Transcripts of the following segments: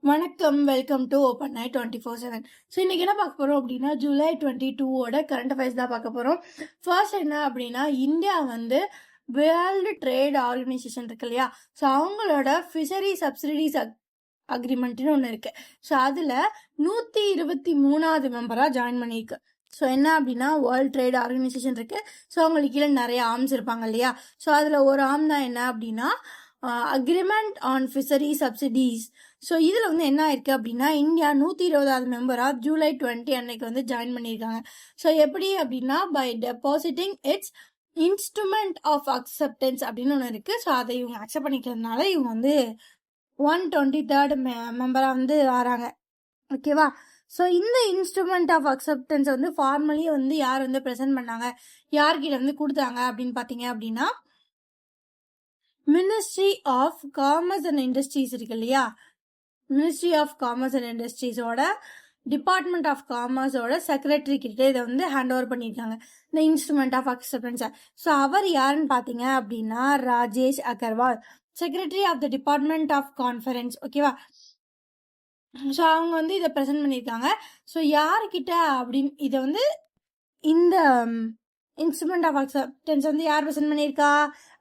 வணக்கம், welcome to open night 24/7. So இன்றைக்கி என்ன பார்க்க போகிறோம் அப்படின்னா, ஜூலை 22 கரண்ட் அஃபேர்ஸ் தான் பார்க்க போகிறோம். ஃபர்ஸ்ட் என்ன அப்படின்னா, இந்தியா வந்து வேர்ல்டு ட்ரேட் ஆர்கனைசேஷன் இருக்கு இல்லையா, ஸோ அவங்களோட ஃபிஷரி சப்சிடிஸ் அக்ரிமெண்ட்னு ஒன்று இருக்குது. ஸோ அதில் 123வது மெம்பராக ஜாயின் பண்ணியிருக்கு. ஸோ என்ன அப்படின்னா, வேர்ல்டு ட்ரேட் ஆர்கனைசேஷன் இருக்குது. ஸோ அவங்களுக்கு கீழே நிறைய ஆர்ம்ஸ் இருப்பாங்க இல்லையா, ஸோ அதில் ஒரு ஆர்ம் தான் என்ன அப்படின்னா agreement on fishery subsidies. So இதில் வந்து என்ன ஆயிருக்கு அப்படின்னா, இந்தியா 120வது மெம்பராக ஜூலை 20 அன்னைக்கு வந்து ஜாயின் பண்ணியிருக்காங்க. ஸோ எப்படி அப்படின்னா, by depositing its instrument of acceptance அப்படின்னு ஒன்று இருக்குது. ஸோ அதை இவங்க அக்செப்ட் பண்ணிக்கிறதுனால இவங்க வந்து 123rd மெம்பராக வந்து வராங்க. ஓகேவா? ஸோ இந்த இன்ஸ்ட்ருமெண்ட் ஆஃப் அக்செப்டன்ஸ் வந்து ஃபார்மலி வந்து யார் வந்து ப்ரெசென்ட் பண்ணாங்க, யார்கிட்ட வந்து கொடுத்தாங்க அப்படின்னு பார்த்தீங்க அப்படின்னா, ministry of commerce and industries இருக்கு இல்லையா, மினிஸ்ட்ரி ஆஃப் காமர்ஸ் அண்ட் இண்டஸ்ட்ரீஸோட டிபார்ட்மெண்ட் ஆஃப் காமர்ஸோட செக்ரட்டரி கிட்ட இதை வந்து ஹேண்ட் ஓவர் பண்ணியிருக்காங்க, இந்த இன்ஸ்ட்ருமெண்ட் ஆஃப் அக்செப்டன்ஸை. ஸோ அவர் யாருன்னு பார்த்தீங்க அப்படின்னா, Rajesh Agarwal, secretary of the department of conference. ஓகேவா? ஸோ அவங்க வந்து இதை ப்ரெசென்ட் பண்ணியிருக்காங்க. ஸோ யாருக்கிட்ட அப்படின்னு இதை வந்து இந்த இன்ஸ்ட்ருமெண்ட் ஆஃப் அக்செப்டன்ஸ் வந்து யார் ப்ரெசென்ட் பண்ணியிருக்கா,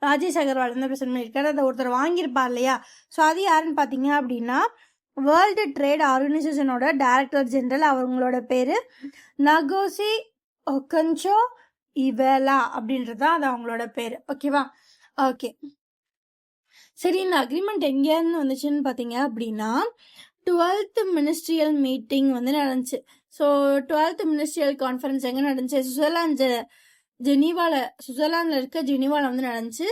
ராஜேஷ் அகர்வால் வந்து ப்ரெசென்ட் பண்ணியிருக்காரு. அதை ஒருத்தர் வாங்கியிருப்பார் இல்லையா, ஸோ அது யாருன்னு பார்த்தீங்க அப்படின்னா, வேர்ல்டு ட்ரேட் ஆர்கனைசேஷனோட டைரக்டர் ஜெனரல், அவங்களோட பேர் நகோசி ஒகன்சோ இவேலா அப்படின்றது தான் அது அவங்களோட பேர். ஓகேவா? ஓகே, சரி. இந்த அக்ரிமெண்ட் எங்கேருந்து வந்துச்சுன்னு பார்த்தீங்க அப்படின்னா, 12th மினிஸ்ட்ரியல் மீட்டிங் வந்து நடந்துச்சு. ஸோ 12th மினிஸ்ட்ரியல் கான்ஃபரன்ஸ் எங்கே நடந்துச்சு, சுவிட்சர்லாந்தில் இருக்க ஜெனீவாவில் வந்து நடந்துச்சு.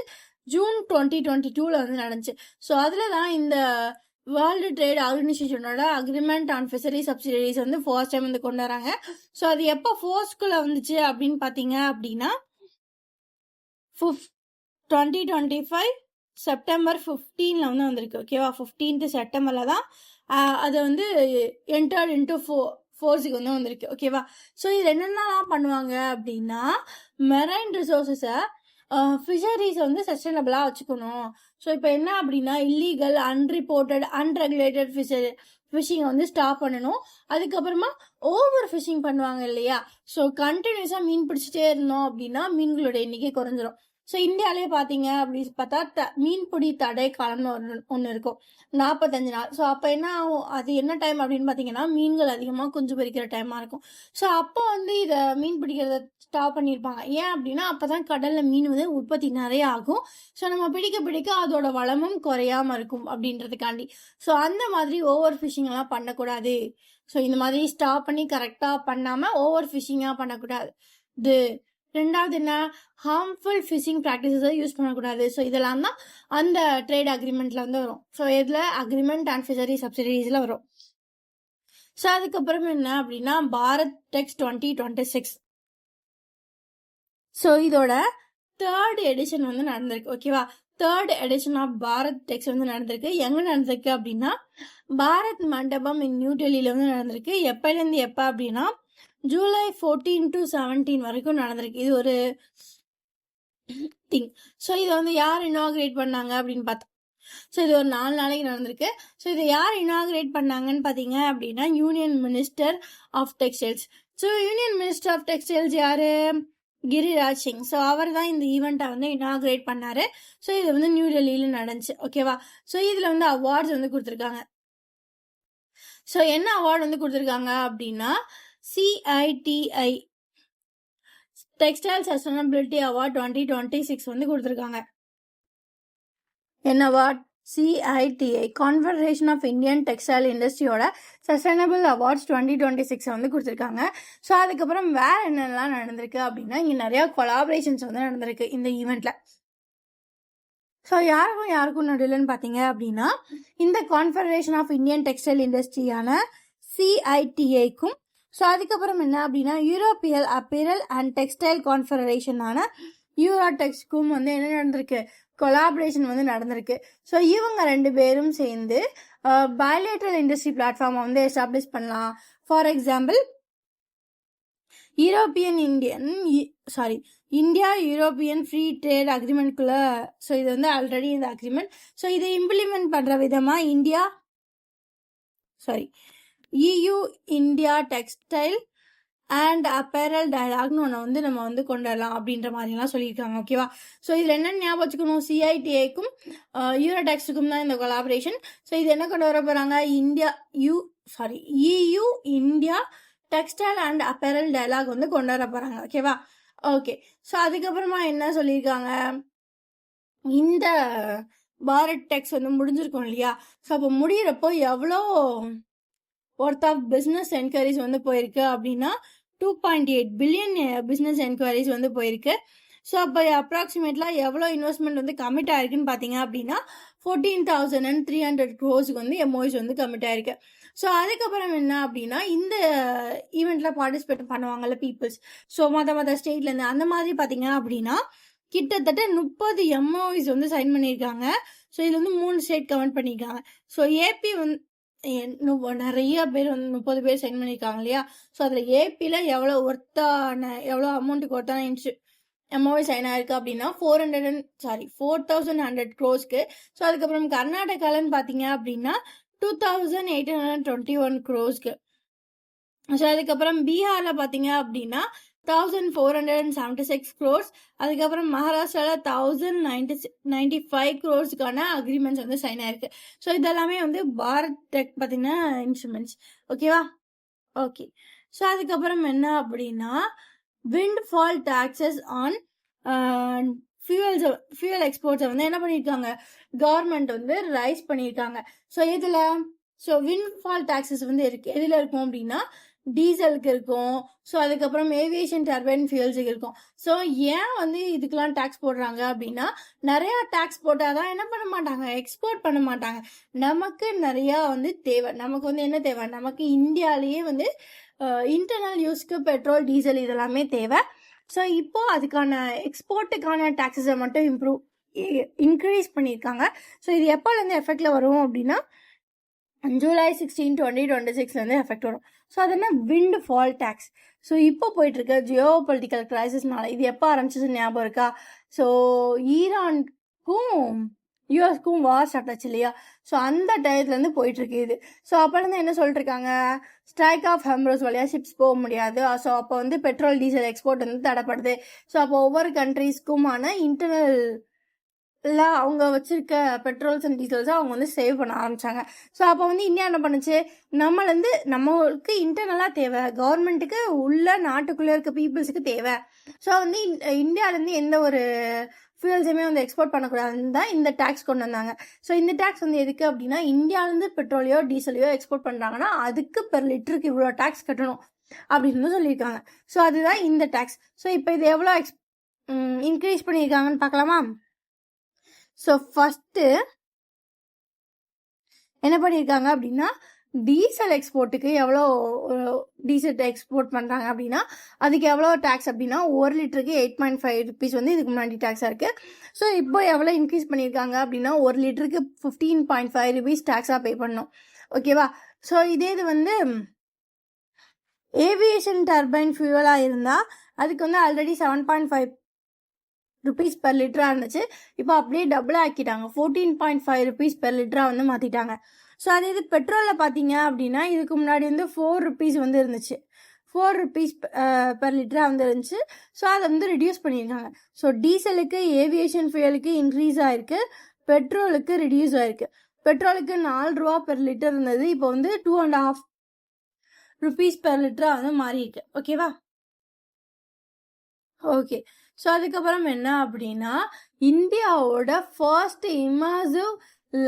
ஜூன் 2022 வந்து நடந்துச்சு. ஸோ அதில் தான் இந்த வேர்ல்டு ட்ரேட் ஆர்கனைசேஷனோட அக்ரிமெண்ட் ஆன் ஃபிஷரி சப்சிடிஸ் வந்து ஃபர்ஸ்ட் டைம் வந்து கொண்டு வராங்க. ஸோ அது எப்போ ஃபோர்ஸ்குள்ளே வந்துச்சு அப்படின்னு பார்த்தீங்க அப்படின்னா, 2025 செப்டம்பர் 15 வந்து வந்திருக்கு. ஓகேவா? 15th செப்டம்பரில் தான் அது வந்து என்டர்ட் இன்டு ஃபோர்ஸுக்கு வந்து வந்திருக்கு. ஓகேவா? ஸோ இது என்னென்னலாம் பண்ணுவாங்க அப்படின்னா, மெரைன் ரிசோர்ஸஸை ஃபிஷரிஸை வந்து சஸ்டைனபிளாக வச்சுக்கணும். ஸோ இப்போ என்ன அப்படின்னா, இல்லீகல் அன்ரிப்போர்ட்டட் அன்ரெகுலேட்டட் ஃபிஷிங்கை வந்து ஸ்டாப் பண்ணணும். அதுக்கப்புறமா ஓவர் ஃபிஷிங் பண்ணுவாங்க இல்லையா, ஸோ கண்டினியூஸாக மீன் பிடிச்சிட்டே இருந்தோம் அப்படின்னா மீன்களோட எண்ணிக்கை குறைஞ்சிரும். ஸோ இந்தியாவிலே பார்த்தீங்க அப்படின்னு பார்த்தா மீன்பிடி தடை காலம்னு ஒன்று இருக்கும், 45 நாள். ஸோ அப்போ என்ன ஆகும், அது என்ன டைம் அப்படின்னு பார்த்தீங்கன்னா, மீன்கள் அதிகமாக குஞ்சு பொரிக்கிற டைமாக இருக்கும். ஸோ அப்போ வந்து இதை மீன் பிடிக்கிறத ஸ்டாப் பண்ணியிருப்பாங்க. ஏன் அப்படின்னா, அப்போ தான் கடலில் மீன் வந்து உற்பத்தி நிறைய ஆகும். ஸோ நம்ம பிடிக்க அதோட வளமும் குறையாமல் இருக்கும் அப்படின்றதுக்காண்டி. ஸோ அந்த மாதிரி ஓவர் ஃபிஷிங்லாம் பண்ணக்கூடாது. ஸோ இந்த மாதிரி ஸ்டாப் பண்ணி கரெக்டாக பண்ணாமல் ஓவர் ஃபிஷிங்காக பண்ணக்கூடாது. இது ரெண்டாவது என்ன, ஹார்ம்ஃபுல் ஃபிஷிங் ப்ராக்டிசஸை யூஸ் பண்ணக்கூடாது. ஸோ இதெல்லாம் தான் அந்த ட்ரேட் அக்ரிமெண்ட்டில் வந்து வரும். ஸோ இதில் அக்ரிமெண்ட் அண்ட் ஃபிஷரி சப்சிடிஸில் வரும். ஸோ அதுக்கப்புறம் என்ன அப்படின்னா, பாரத் டெக்ஸ் 2026. ஸோ இதோட 3rd எடிஷன் வந்து நடந்திருக்கு. ஓகேவா? 3rd எடிஷன் ஆஃப் பாரத் டெக்ஸ் வந்து நடந்திருக்கு. எங்கே நடந்திருக்கு அப்படின்னா, பாரத் மண்டபம் இன் நியூ டெல்லியில் வந்து நடந்திருக்கு. எப்போலேருந்து எப்போ அப்படின்னா, ஜூலை 14 to 17 வரைக்கும் நடந்திருக்கு. இது ஒரு திங். ஸோ இதை வந்து யார் இனாகிரேட் பண்ணாங்க அப்படின்னு பார்த்தா, ஸோ இது ஒரு 4 நாளைக்கு நடந்திருக்கு. ஸோ இதை யார் இனாகிரேட் பண்ணாங்கன்னு பார்த்தீங்க அப்படின்னா, union minister of textiles. So union minister of textiles யாரு, கிரிராஜ் சிங். ஸோ அவர் தான் இந்த ஈவெண்ட்டை வந்து இனாகிரேட் பண்ணாரு. ஸோ இது வந்து நியூ டெல்லியில் நடந்துச்சு. ஓகேவா? ஸோ இதில் வந்து அவார்ட்ஸ் வந்து கொடுத்துருக்காங்க. ஸோ என்ன அவார்டு வந்து கொடுத்துருக்காங்க அப்படின்னா, CITI டெக்ஸ்டைல் சஸ்டைனபிலிட்டி அவார்ட் 2026 வந்து கொடுத்துருக்காங்க. என்ன award, CITI confederation of Indian textile இண்டஸ்ட்ரியோட சஸ்டைனபிள் அவார்ட்ஸ் 2026 வந்து கொடுத்துருக்காங்க. ஸோ அதுக்கப்புறம் வேற என்னெல்லாம் நடந்திருக்கு அப்படின்னா, இங்கே நிறையா கொலாபரேஷன்ஸ் வந்து நடந்திருக்கு இந்த ஈவெண்ட்டில். ஸோ யாருக்கும் நடுவில்னு பார்த்தீங்க அப்படின்னா, இந்த கான்ஃபெடரேஷன் ஆஃப் இந்தியன் டெக்ஸ்டைல் இண்டஸ்ட்ரியான CITIக்கும், ஸோ அதுக்கப்புறம் என்ன அப்படின்னா, யூரோப்பியல் அப்பீரல் அண்ட் டெக்ஸ்டைல் கான்ஃபெடரேஷனான யூரோடெக்ஸ்க்கும் வந்து என்ன நடந்திருக்கு, கொலாபரேஷன் வந்து நடந்திருக்கு. ஸோ இவங்க 2 பேரும் சேர்ந்து பைலேட்ரல் இண்டஸ்ட்ரி பிளாட்ஃபார்மை வந்து எஸ்டாப்ளிஷ் பண்ணலாம். For example, India European free trade அக்ரிமெண்ட்குள்ளே. ஸோ இது வந்து ஆல்ரெடி இந்த அக்ரிமெண்ட். ஸோ இதை இம்ப்ளிமெண்ட் பண்ணுற விதமாக India EU India textile and apparel டயலாக்னு ஒன்று வந்து நம்ம வந்து கொண்டாடலாம் அப்படின்ற மாதிரிலாம் சொல்லியிருக்காங்க. ஓகேவா? ஸோ இதில் என்னென்ன ஞாபகம் வச்சுக்கணும், CITIக்கும் யூரோடெக்ஸுக்கும் தான் இந்த கொலாபரேஷன். ஸோ இது என்ன கொண்டு வர போகிறாங்க, EU India textile and apparel dialogue வந்து கொண்டு வர போகிறாங்க. ஓகேவா? ஓகே. ஸோ அதுக்கப்புறமா என்ன சொல்லியிருக்காங்க, இந்த பாரத் டெக்ஸ் வந்து முடிஞ்சிருக்கும் இல்லையா? ஸோ அப்போ முடிகிறப்போ எவ்வளோ ஒர்த் ஆஃப் பிஸ்னஸ் என்கொயரிஸ் வந்து போயிருக்கு அப்படின்னா 2.8 பில்லியன் பிஸ்னஸ் என்கொயரிஸ் வந்து போயிருக்கு. ஸோ அப்போ அப்ராக்சிமேட்லாம் எவ்வளோ இன்வெஸ்ட்மெண்ட் வந்து கமிட் ஆயிருக்குன்னு பார்த்தீங்க அப்படின்னா 14,300 crores வந்து எம்ஓஎஸ் வந்து கமிட் ஆயிருக்கு. ஸோ அதுக்கப்புறம் என்ன அப்படின்னா, இந்த ஈவெண்ட்ல பார்ட்டிசிபேட் பண்ணுவாங்கல்ல பீப்புள்ஸ், ஸோ மற்ற ஸ்டேட்லேருந்து அந்த மாதிரி பார்த்தீங்க அப்படின்னா கிட்டத்தட்ட 30 எம்ஓஎஸ் வந்து சைன் பண்ணியிருக்காங்க. ஸோ இது வந்து 3 ஸ்டேட் கமெண்ட் பண்ணியிருக்காங்க. ஸோ ஏபி வந்து நிறைய பேர் வந்து 30 பேர் சைன் பண்ணியிருக்காங்க இல்லையா? ஸோ அதில் ஏபியில் எவ்வளோ அமௌண்ட்டுக்கு ஒர்த்தான எம்ஓஎஸ் சைன் ஆயிருக்கு அப்படின்னா 4,100 crores. ஸோ அதுக்கப்புறம் கர்நாடகாலன்னு பார்த்தீங்க அப்படின்னா 2,821 crores. ஸோ அதுக்கப்புறம் பீகாரில் பார்த்தீங்க அப்படின்னா 1,476 crores. அதுக்கப்புறம் மகாராஷ்டிராவில் 1,095 crores அக்ரிமெண்ட்ஸ் வந்து சைன் ஆயிருக்கு. ஸோ இதெல்லாமே வந்து பாரத் டெக் பார்த்தீங்கன்னா இன்ஸ்ட்ருமெண்ட்ஸ். ஓகேவா? ஓகே. ஸோ அதுக்கப்புறம் என்ன அப்படின்னா, windfall taxes on fuel எக்ஸ்போர்ட்ஸை வந்து என்ன பண்ணியிருக்காங்க, கவர்மெண்ட் வந்து ரைஸ் பண்ணியிருக்காங்க. ஸோ இதில் விண்ட் ஃபால் டாக்ஸஸ் வந்து எதில் இருக்கும் அப்படின்னா டீசலுக்கு இருக்கும். ஸோ அதுக்கப்புறம் ஏவியேஷன் டர்பைன் ஃபியூல்ஸுக்கு இருக்கும். ஸோ ஏன் வந்து இதுக்கெல்லாம் டேக்ஸ் போடுறாங்க அப்படின்னா, நிறையா டேக்ஸ் போட்டால் தான் என்ன பண்ண மாட்டாங்க, எக்ஸ்போர்ட் பண்ண மாட்டாங்க. நமக்கு நிறையா வந்து தேவை. நமக்கு வந்து என்ன தேவை, நமக்கு இந்தியாவிலேயே வந்து இன்டர்னல் யூஸ்க்கு பெட்ரோல் டீசல் இதெல்லாமே தேவை. ஸோ இப்போ அதுக்கான எக்ஸ்போர்ட்டுக்கான டாக்ஸஸை மட்டும் இன்க்ரீஸ் பண்ணியிருக்காங்க. ஸோ இது எப்போலேருந்து எஃபெக்டில் வரும் அப்படின்னா July 16, 2026 எஃபெக்ட் வரும். ஸோ அது என்ன, விண்ட் ஃபால் டேக்ஸ். ஸோ இப்போ போயிட்டுருக்க ஜியோ பொலிட்டிக்கல் கிரைசிஸ்னால இது எப்போ ஆரம்பிச்சிச்சு ஞாபகம் இருக்கா? ஸோ ஈரானுக்கும் யூஎஸ்க்கும் வார் ஸ்டார்ட் ஆச்சு இல்லையா? ஸோ அந்த டயத்துலேருந்து போயிட்டுருக்கு இது. ஸோ அப்போலேருந்து என்ன சொல்லிட்டு இருக்காங்க, ஸ்ட்ரைக் ஆஃப் ஹார்முஸ் வழியாக ஷிப்ஸ் போக முடியாது. ஸோ அப்போ வந்து பெட்ரோல் டீசல் எக்ஸ்போர்ட் வந்து தடைப்படுது. ஸோ அப்போ ஒவ்வொரு கண்ட்ரீஸ்க்குமான இன்டர்னல் அவங்க வச்சிருக்க பெட்ரோல்ஸ் அண்ட் டீசல்ஸை அவங்க வந்து சேவ் பண்ண ஆரம்பிச்சாங்க. ஸோ அப்போ வந்து இந்தியா என்ன பண்ணுச்சு, நம்மளுக்கு இன்டர்னலாக தேவை, கவர்மெண்ட்டுக்கு உள்ள நாட்டுக்குள்ளே இருக்க பீப்புள்ஸுக்கு தேவை. ஸோ வந்து இந்தியாவிலேருந்து எந்த ஒரு ஃபியூல்ஸுமே வந்து எக்ஸ்போர்ட் பண்ணக்கூடாதுன்னு தான் இந்த டேக்ஸ் கொண்டு வந்தாங்க. ஸோ இந்த டேக்ஸ் வந்து எதுக்கு அப்படின்னா, இந்தியாவிலேருந்து பெட்ரோலையோ டீசலையோ எக்ஸ்போர்ட் பண்ணுறாங்கன்னா அதுக்கு பெர் லிட்டருக்கு இவ்வளோ டேக்ஸ் கட்டணும் அப்படின்னு சொல்லியிருக்காங்க. ஸோ அதுதான் இந்த டேக்ஸ். ஸோ இப்போ இது எவ்வளோ இன்க்ரீஸ் பண்ணியிருக்காங்கன்னு பார்க்கலாமா? ஸோ ஃபஸ்ட்டு என்ன பண்ணியிருக்காங்க அப்படின்னா, டீசல் எக்ஸ்போர்ட்டுக்கு எவ்வளோ டீசல் எக்ஸ்போர்ட் பண்ணுறாங்க அப்படின்னா அதுக்கு எவ்வளோ டேக்ஸ் அப்படின்னா 1 லிட்டருக்கு 8.5 rupees வந்து இதுக்கு முன்னாடி டேக்ஸாக இருக்குது. ஸோ இப்போ எவ்வளோ இன்க்ரீஸ் பண்ணியிருக்காங்க அப்படின்னா 1 லிட்டருக்கு 15.5 rupees டேக்ஸாக பே பண்ணணும். ஓகேவா? ஸோ இதே இது வந்து ஏவியேஷன் டர்பைன் ஃபியூவலாக இருந்தால் அதுக்கு வந்து ஆல்ரெடி 7.5 rupees பெர் லிட்டராக இருந்துச்சு. இப்போ அப்படியே டபுள் ஆக்கிட்டாங்க, 14.5 rupees பெர் லிட்டராக வந்து மாற்றிட்டாங்க. ஸோ அதே இது பெட்ரோலில் பார்த்தீங்க அப்படின்னா இதுக்கு முன்னாடி வந்து 4 rupees வந்து இருந்துச்சு, 4 rupees பெர் லிட்டராக வந்து இருந்துச்சு. ஸோ அதை வந்து ரிடியூஸ் பண்ணியிருக்காங்க. ஸோ டீசலுக்கு ஏவியேஷன் ஃபியூலுக்கு இன்க்ரீஸ் ஆகிருக்கு, பெட்ரோலுக்கு ரிடியூஸ் ஆகிருக்கு. பெட்ரோலுக்கு 4 ரூபா பெர் லிட்டர் இருந்தது, இப்போ வந்து 2.5 rupees பெர் லிட்டராக வந்து மாறியிருக்கு. ஓகேவா? ஓகே. ஸோ அதுக்கப்புறம் என்ன அப்படின்னா, இந்தியாவோட ஃபர்ஸ்ட் இமர்சிவ்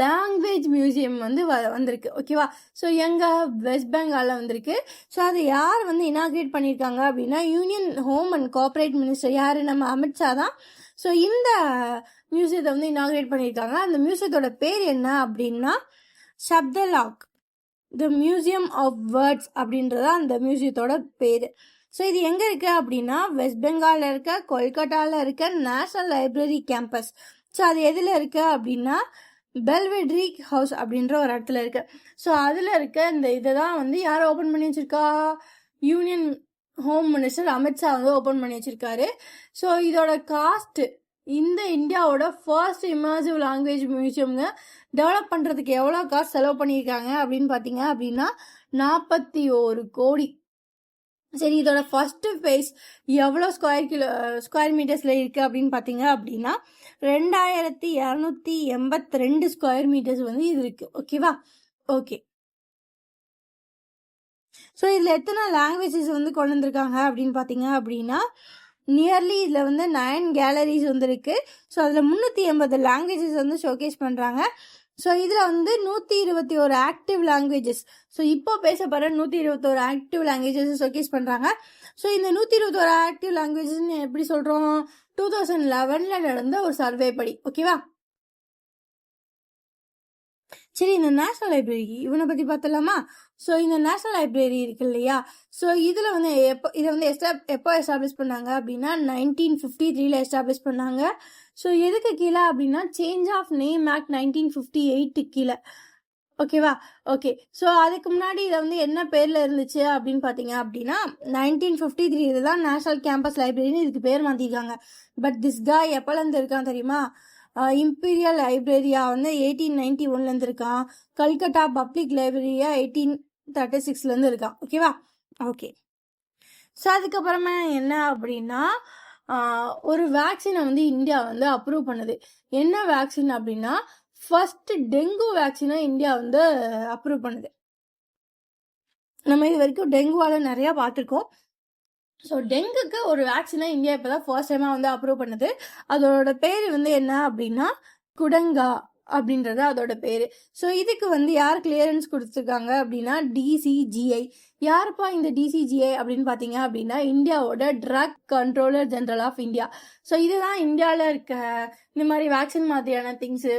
லாங்குவேஜ் மியூசியம் வந்து வந்திருக்கு. ஓகேவா? ஸோ எங்கள் வெஸ்ட் பெங்காலில் வந்திருக்கு. ஸோ அதை யார் வந்து இனாக்ரேட் பண்ணியிருக்காங்க அப்படின்னா union home and corporate minister, யார், நம்ம அமித்ஷா தான். ஸோ இந்த மியூசியத்தை வந்து இனாக்ரேட் பண்ணியிருக்காங்க. அந்த மியூசியத்தோட பேர் என்ன அப்படின்னா சப்தலாக், த மியூசியம் ஆஃப் வேர்ட்ஸ் அப்படின்றத அந்த மியூசியத்தோட பேர். ஸோ இது எங்கே இருக்குது அப்படின்னா வெஸ்ட் பெங்காலில் இருக்க கொல்கட்டாவில் இருக்க நேஷனல் லைப்ரரி கேம்பஸ். ஸோ அது எதில் இருக்கு அப்படின்னா பெல்வெட்ரி ஹவுஸ் அப்படின்ற ஒரு இடத்துல இருக்கு. ஸோ அதில் இருக்க இந்த இதை தான் வந்து யார் ஓப்பன் பண்ணி வச்சிருக்கா, யூனியன் ஹோம் மினிஸ்டர் அமித்ஷா வந்து ஓப்பன் பண்ணி வச்சிருக்காரு. ஸோ இதோட காஸ்ட் இந்த இந்தியாவோட ஃபர்ஸ்ட் இமர்சிவ் லாங்குவேஜ் மியூசியம்ங்க. டெவலப் பண்ணுறதுக்கு எவ்வளோ காசு செலவு பண்ணியிருக்காங்க அப்படின்னு பார்த்தீங்க அப்படின்னா 41 கோடி. சரி, இதோட ஃபர்ஸ்ட் ஃபேஸ் எவ்வளோ ஸ்கொயர் மீட்டர்ஸில் இருக்குது அப்படின்னு பார்த்தீங்க அப்படின்னா 2282 ஸ்கொயர் மீட்டர்ஸ் வந்து இது இருக்குது. ஓகேவா? ஓகே. ஸோ இதில் எத்தனை லாங்குவேஜஸ் வந்து கொண்டு வந்திருக்காங்க அப்படின்னு பார்த்தீங்க அப்படின்னா நியர்லி இதில் வந்து 9 கேலரிஸ் வந்து இருக்குது. ஸோ அதில் 380 லாங்குவேஜஸ் வந்து ஷோகேஸ் பண்ணுறாங்க. ஸோ இதில் வந்து 121 ஆக்டிவ் லாங்குவேஜஸ், ஸோ இப்போ பேசப்படுற 121 ஆக்டிவ் லாங்குவேஜஸ் ஷோகேஸ் பண்ணுறாங்க. ஸோ இந்த 121 ஆக்டிவ் லாங்குவேஜஸ்ன்னு எப்படி சொல்கிறோம்? 2011 நடந்த ஒரு சர்வே படி. ஓகேவா? சரி, இந்த நேஷனல் லைப்ரரி இவனை பற்றி பார்த்தலாமா? ஸோ இந்த நேஷனல் லைப்ரரி இருக்கு இல்லையா, ஸோ இதில் வந்து இதை வந்து எப்போ எஸ்டாப்ளிஷ் பண்ணாங்க அப்படின்னா 1953 எஸ்டாப்ளிஷ் பண்ணாங்க. ஸோ எதுக்கு கீழே அப்படின்னா சேஞ்ச் ஆஃப் நேம் ஆக்ட் 1958 கீழே. ஓகேவா? ஓகே. ஸோ அதுக்கு முன்னாடி இதை வந்து என்ன பேரில் இருந்துச்சு அப்படின்னு பார்த்தீங்க அப்படின்னா 1953 தான் நேஷனல் கேம்பஸ் லைப்ரரின்னு இதுக்கு பேர் மாற்றிருக்காங்க. பட் திஸ் காய் எப்போலேருந்து இருக்கான் தெரியுமா? இம்பீரியல் லைப்ரரியா வந்து 1891 இருக்கான். கல்கட்டா பப்ளிக் லைப்ரரியா 1836 இருக்கான். ஓகேவா? ஓகே. ஸோ அதுக்கப்புறமா என்ன அப்படின்னா ஒரு வேக்சினை வந்து இந்தியா வந்து அப்ரூவ் பண்ணுது. என்ன வேக்சின் அப்படின்னா ஃபர்ஸ்ட் டெங்கு வேக்சினை இந்தியா வந்து அப்ரூவ் பண்ணுது. நம்ம இது வரைக்கும் டெங்குவால நிறைய பார்த்துருக்கோம். ஸோ டெங்குக்கு ஒரு வேக்சினை இந்தியா இப்போ தான் ஃபர்ஸ்ட் டைமாக வந்து அப்ரூவ் பண்ணுது. அதோட பேர் வந்து என்ன அப்படின்னா குடங்கா அப்படின்றது அதோட பேர். ஸோ இதுக்கு வந்து யார் கிளியரன்ஸ் கொடுத்துருக்காங்க அப்படின்னா DCGI. யாருப்பா இந்த DCGI அப்படின்னு பார்த்தீங்க அப்படின்னா இந்தியாவோட drug controller general of India. So இதுதான் இந்தியாவில் இருக்க இந்த மாதிரி வேக்சின் மாதிரியான திங்ஸு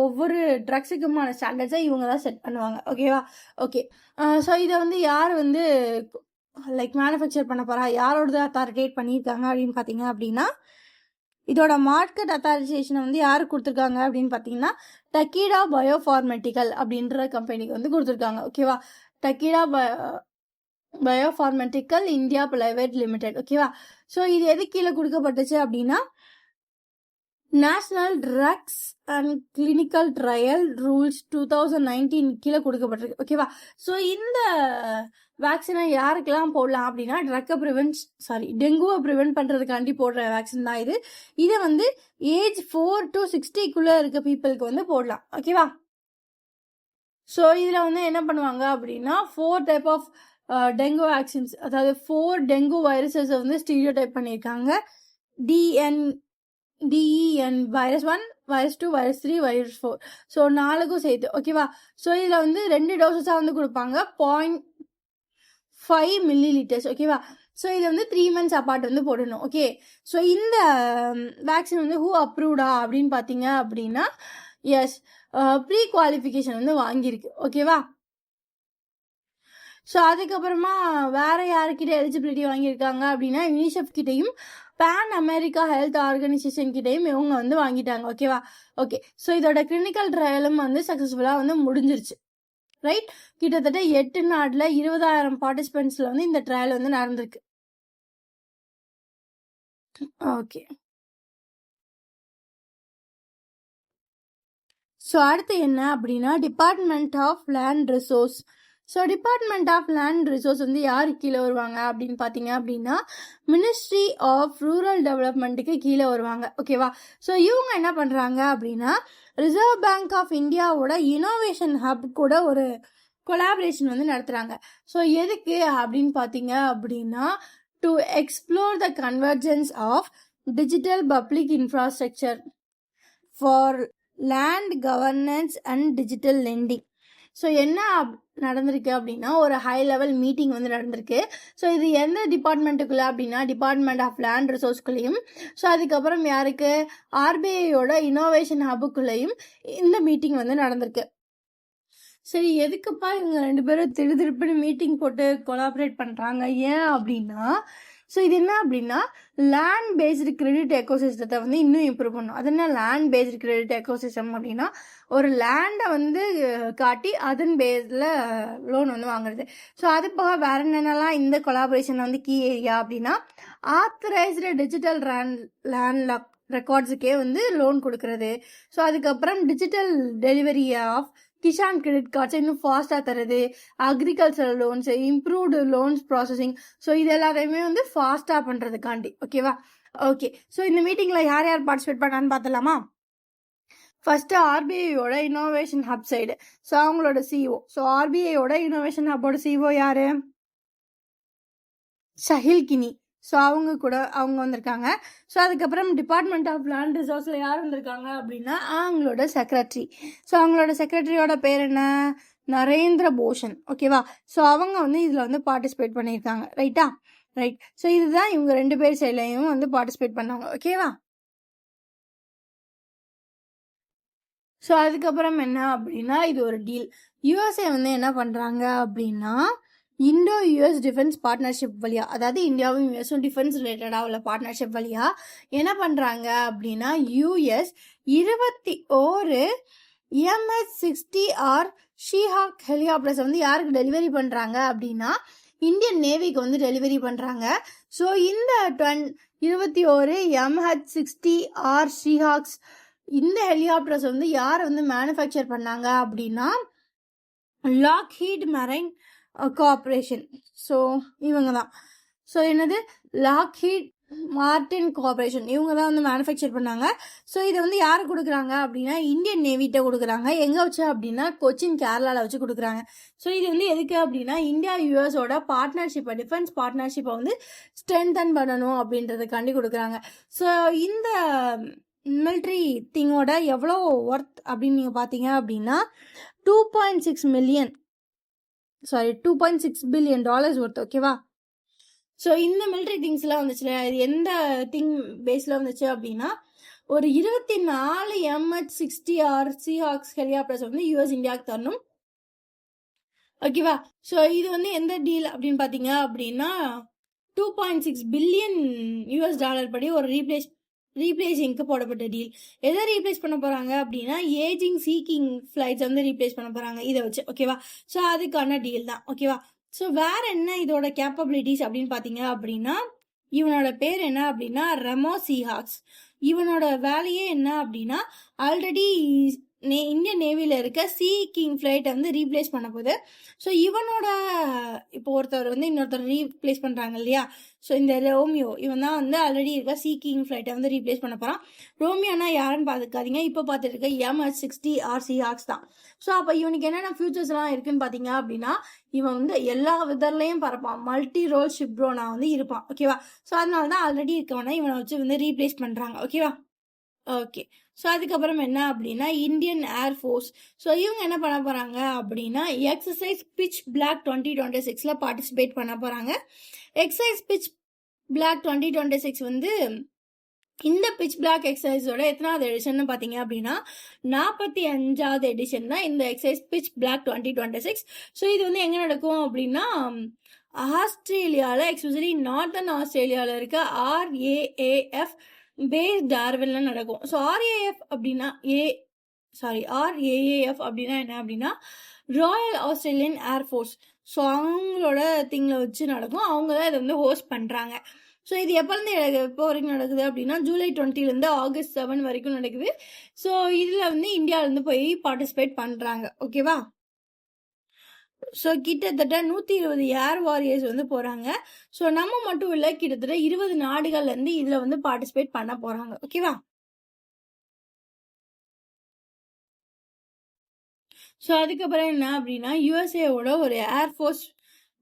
ஒவ்வொரு ட்ரக்ஸுக்குமான ஸ்டாண்டர்ட்ஸை இவங்க தான் செட் பண்ணுவாங்க. ஓகேவா? ஓகே. ஸோ இதை வந்து யார் வந்து லைக் மேனுஃபேக்சர் பண்ண போகிறா, யாரோடது அத்தாரிட்டேட் பண்ணியிருக்காங்க அப்படின்னு பார்த்தீங்க அப்படின்னா இதோட மார்க்கெட் அத்தாரிசேஷனை வந்து யாருக்கு கொடுத்துருக்காங்க அப்படின்னு பார்த்தீங்கன்னா டக்கீடா பயோஃபார்மெட்டிக்கல் அப்படின்ற கம்பெனிக்கு வந்து கொடுத்துருக்காங்க. ஓகேவா? Takeda biopharmaceutical India private limited. ஓகேவா? ஸோ இது எது கீழே கொடுக்கப்பட்டுச்சு அப்படின்னா national drugs and clinical trial rules 2019 கீழே கொடுக்கப்பட்டிருக்கு. ஓகேவா? ஸோ இந்த வேக்சினை யாருக்கெல்லாம் போடலாம் அப்படின்னா டெங்குவை ப்ரிவென்ட் பண்ணுறதுக்காண்டி போடுற வேக்சின் தான் இது. இதை வந்து ஏஜ் 4 to 60 இருக்க பீப்புளுக்கு வந்து போடலாம். ஓகேவா? ஸோ இதில் வந்து என்ன பண்ணுவாங்க அப்படின்னா 4 டைப் ஆஃப் டெங்கு வேக்சின்ஸ், அதாவது 4 டெங்கு வைரஸஸை வந்து ஸ்டீரியோடைப் பண்ணியிருக்காங்க. DEN virus 1, virus 2, virus 3, virus 4. So 4க்கும் சேர்த்து. ஓகேவா? ஸோ இதில் வந்து 2 டோசஸாக வந்து கொடுப்பாங்க 0.5 milliliters. ஓகேவா? ஸோ இதை வந்து 3 months அப்பார்ட் வந்து போடணும். ஓகே. ஸோ இந்த வேக்சின் வந்து ஹூ அப்ரூவ்டா அப்படின்னு பார்த்தீங்க அப்படின்னா எஸ், ப்ரீ குவாலிஃபிகேஷன் வந்து வாங்கியிருக்கு. ஓகேவா? ஸோ அதுக்கப்புறமா வேற யாருக்கிட்ட எலிஜிபிலிட்டி வாங்கியிருக்காங்க அப்படின்னா யூனிசெஃப் கிட்டையும் பேன் அமெரிக்கா ஹெல்த் ஆர்கனைசேஷன் கிட்டையும் இவங்க வந்து வாங்கிட்டாங்க. ஓகேவா? ஓகே. ஸோ இதோட கிளினிக்கல் ட்ரையலும் வந்து சக்ஸஸ்ஃபுல்லாக வந்து முடிஞ்சிருச்சு. ரைட்? கிட்டத்தட்ட 8 நாட்டில் 20,000 பார்ட்டிசிபென்ட்ஸில் வந்து இந்த ட்ரையல் வந்து நடந்திருக்கு. ஓகே. ஸோ அடுத்து என்ன அப்படின்னா department of land resource. So department of land resource வந்து யாருக்கு கீழே வருவாங்க அப்படின்னு பார்த்தீங்க அப்படின்னா மினிஸ்ட்ரி ஆஃப் ரூரல் டெவலப்மெண்ட்டுக்கு கீழே வருவாங்க. ஓகேவா? ஸோ இவங்க என்ன பண்ணுறாங்க அப்படின்னா ரிசர்வ் பேங்க் ஆஃப் இந்தியாவோட இனோவேஷன் ஹப் கூட ஒரு கொலாபரேஷன் வந்து நடத்துகிறாங்க. ஸோ எதுக்கு அப்படின்னு பார்த்தீங்க அப்படின்னா to explore the convergence of digital public infrastructure for land governance and digital lending. So என்ன நடந்திருக்கு அப்படின்னா ஒரு ஹை லெவல் மீட்டிங் வந்து நடந்திருக்கு. ஸோ இது எந்த டிபார்ட்மெண்ட்டுக்குள்ள அப்படின்னா டிபார்ட்மெண்ட் ஆஃப் லேண்ட் ரிசோர்ஸ்குள்ளேயும், ஸோ அதுக்கப்புறம் யாருக்கு RBIயோட இனோவேஷன் ஹப்புக்குள்ளேயும் இந்த மீட்டிங் வந்து நடந்திருக்கு. சரி, எதுக்குப்பா இவங்க 2 பேரும் திருப்பின்னு மீட்டிங் போட்டு கொலாபரேட் பண்ணுறாங்க? ஏன் அப்படின்னா ஸோ இது என்ன அப்படின்னா லேண்ட் பேஸ்டு கிரெடிட் எக்கோசிஸ்டத்தை வந்து இன்னும் இம்ப்ரூவ் பண்ணும். அது என்ன லேண்ட் பேஸ்டு கிரெடிட் எக்கோசிஸ்டம் அப்படின்னா ஒரு லேண்டை வந்து காட்டி அதன் பேஸில் லோன் வந்து வாங்குறது. ஸோ அது போக வேற என்னென்னலாம் இந்த கொலாபரேஷன் வந்து கீ ஏரியா அப்படின்னா ஆத்தரைஸ்டு டிஜிட்டல் லேண்ட் லாக் ரெக்கார்ட்ஸுக்கே வந்து லோன் கொடுக்கறது. ஸோ அதுக்கப்புறம் digital delivery of Kisan credit cards இன்னும் ஃபாஸ்ட்டாக தருது, agricultural loans, improved loans processing. So இது எல்லாத்தையுமே வந்து ஃபாஸ்ட்டாக பண்ணுறதுக்காண்டி. ஓகேவா? ஓகே. ஸோ இந்த மீட்டிங்கில் யார் யார் பார்ட்டிசிபேட் பண்ணான்னு பார்த்தலாமா? ஃபர்ஸ்ட் ஆர்பிஐயோட இன்னோவேஷன் ஹப் சைடு. ஸோ அவங்களோட சிஇஓ. ஸோ ஆர்பிஐயோட இன்னோவேஷன் ஹப்போட சிஇஓ யாரு? ஷஹில் கினி. ஸோ அவங்க வந்திருக்காங்க. ஸோ அதுக்கப்புறம் டிபார்ட்மெண்ட் ஆஃப் லேண்ட் ரிசோர்ஸில் யார் வந்திருக்காங்க அப்படின்னா அவங்களோட செக்ரட்டரி. ஸோ அவங்களோட செக்ரட்டரியோட பேர் என்ன? நரேந்திர பூஷன். ஓகேவா? ஸோ அவங்க வந்து இதில் வந்து பார்ட்டிசிபேட் பண்ணியிருக்காங்க. ரைட்டா? ரைட். ஸோ இதுதான் இவங்க 2 பேர் சைட்லையும் வந்து பார்ட்டிசிபேட் பண்ணாங்க. ஓகேவா? ஸோ அதுக்கப்புறம் என்ன அப்படின்னா இது ஒரு டீல். யூஎஸ்ஏ வந்து என்ன பண்ணுறாங்க அப்படின்னா இண்டோ யூஎஸ் டிஃபென்ஸ் பார்ட்னர்ஷிப் வழியா, அதாவது இந்தியாவும் யூஎஸும் டிஃபென்ஸ் ரிலேட்டடாக உள்ள பார்ட்னர்ஷிப் வழியா என்ன பண்ணுறாங்க அப்படின்னா யூஎஸ் 21 MH-60R ஷீஹாக் ஹெலிகாப்டர்ஸ் வந்து யாருக்கு டெலிவரி பண்ணுறாங்க அப்படின்னா இந்தியன் நேவிக்கு வந்து டெலிவரி பண்ணுறாங்க. ஸோ இந்த 21 MH-60R ஷீஹாக்ஸ் இந்த ஹெலிகாப்டர்ஸ் வந்து யார் வந்து மேனுஃபேக்சர் பண்ணாங்க அப்படின்னா லாக்ஹீட் மெரைன் கோஆப்ரேஷன். ஸோ இவங்க தான். ஸோ என்னது? Lockheed Martin cooperation. இவங்க தான் வந்து மேனுஃபேக்சர் பண்ணாங்க. ஸோ இதை வந்து யார் கொடுக்குறாங்க அப்படின்னா இந்தியன் நேவிட்ட கொடுக்குறாங்க. எங்கே வச்சு அப்படின்னா கொச்சின் கேரளாவில் வச்சு கொடுக்குறாங்க. ஸோ இது வந்து எதுக்கு அப்படின்னா இந்தியா யூஎஸோட பார்ட்னர்ஷிப்பை, டிஃபென்ஸ் பார்ட்னர்ஷிப்பை வந்து ஸ்ட்ரென்தன் பண்ணணும் அப்படின்றதுக்காண்டி கொடுக்குறாங்க. ஸோ இந்த மிலிட்ரி திங்கோட எவ்வளோ ஒர்த் அப்படின்னு நீங்கள் பார்த்தீங்க அப்படின்னா $2.6 பில்லியன் ஒர்த். ஓகேவா? ஸோ இந்த மிலிட்ரி திங்ஸ்லாம் வந்துச்சுல, இது எந்த திங் பேஸில் வந்துச்சு அப்படின்னா ஒரு 24 MH-60R சீஹாக்ஸ் ஹெலிகாப்டர்ஸ் வந்து யூஎஸ் இந்தியாவுக்கு தரணும். ஓகேவா? ஸோ இது வந்து எந்த டீல் அப்படின்னு பார்த்தீங்க அப்படின்னா $2.6 பில்லியன் படி ஒரு ரீப்ளேசிங்க்கு போடப்பட்ட டீல். எதை ரீப்ளேஸ் பண்ண போகிறாங்க அப்படின்னா ஏஜிங் சீக்கிங் ஃப்ளைட்ஸ் வந்து ரீப்ளேஸ் பண்ண போகிறாங்க இதை வச்சு. ஓகேவா? ஸோ அதுக்கான டீல் தான். ஓகேவா? ஸோ வேற என்ன இதோட கேப்பபிலிட்டிஸ் அப்படின்னு பார்த்தீங்க அப்படின்னா இவனோட பேர் என்ன அப்படின்னா ரெமோ சீஹாக்ஸ். இவனோட வேலையே என்ன அப்படின்னா ஆல்ரெடி இந்தியன் நேவியில் இருக்க சி கிங் ஃப்ளைட்டை வந்து ரீப்ளேஸ் பண்ண போகுது. ஸோ இவனோட இப்போ ஒருத்தர் வந்து இன்னொருத்தர் ரீப்ளேஸ் பண்ணுறாங்க இல்லையா? ஸோ இந்த ரோமியோ இவன் தான் வந்து ஆல்ரெடி இருக்க சி கிங் ஃப்ளைட்டை வந்து ரீப்ளேஸ் பண்ண போகிறான். ரோமியோனா யாருன்னு பார்த்துக்காதீங்க, இப்போ பார்த்துட்டு இருக்க MH-60R சீஹாக்ஸ் தான். ஸோ அப்போ இவனுக்கு என்னென்ன ஃபியூச்சர்ஸ்லாம் இருக்குன்னு பார்த்தீங்க அப்படின்னா இவன் வந்து எல்லா விதர்லையும் பறப்பான், மல்டி ரோல் ஷிப்ரோனா வந்து இருப்பான். ஓகேவா? ஸோ அதனால தான் ஆல்ரெடி இருக்கவனா இவனை வச்சு வந்து ரீப்ளேஸ் பண்ணுறாங்க. ஓகேவா? ஓகே. ஸோ அதுக்கப்புறம் என்ன அப்படின்னா இந்தியன் ஏர்ஃபோர்ஸ். ஸோ இவங்க என்ன பண்ண போகிறாங்க அப்படின்னா எக்ஸசைஸ் பிச் பிளாக் 2026 பார்ட்டிசிபேட் பண்ண போகிறாங்க. எக்ஸசைஸ் பிச் பிளாக் 2026 வந்து இந்த பிச் பிளாக் எக்ஸசைஸோட எத்தனாவது எடிஷன் பார்த்தீங்க அப்படின்னா 45வது எடிஷன் தான் இந்த எக்ஸசைஸ் பிச் பிளாக் 2026. ஸோ இது வந்து எங்கே நடக்கும் அப்படின்னா ஆஸ்திரேலியாவில், எக்ஸ்பெஷலி நார்த்தன் ஆஸ்திரேலியாவில் இருக்க RAAF பேஸ் டார்வின்ல நடக்கும். ஸோ RAAF அப்படின்னா என்ன அப்படின்னா ராயல் ஆஸ்திரேலியன் ஏர்ஃபோர்ஸ். ஸோ அவங்களோட திங்கில் வச்சு நடக்கும். அவங்க தான் இதை வந்து ஹோஸ்ட் பண்ணுறாங்க. ஸோ இது எப்போ வரைக்கும் நடக்குது அப்படின்னா ஜூலை 20 ஆகஸ்ட் 7 வரைக்கும் நடக்குது. ஸோ இதில் வந்து இந்தியாவிலேருந்து போய் பார்ட்டிசிபேட் பண்ணுறாங்க. ஓகேவா? ஸோ கிட்டத்தட்ட 120 ஏர் வாரியர்ஸ் வந்து போகிறாங்க. ஸோ நம்ம மட்டும் இல்லை, கிட்டத்தட்ட 20 நாடுகள்லேருந்து இதில் வந்து பார்ட்டிசிபேட் பண்ண போகிறாங்க. ஓகேவா? ஸோ அதுக்கப்புறம் என்ன அப்படின்னா யூஎஸ்ஏவோட ஒரு ஏர்ஃபோர்ஸ்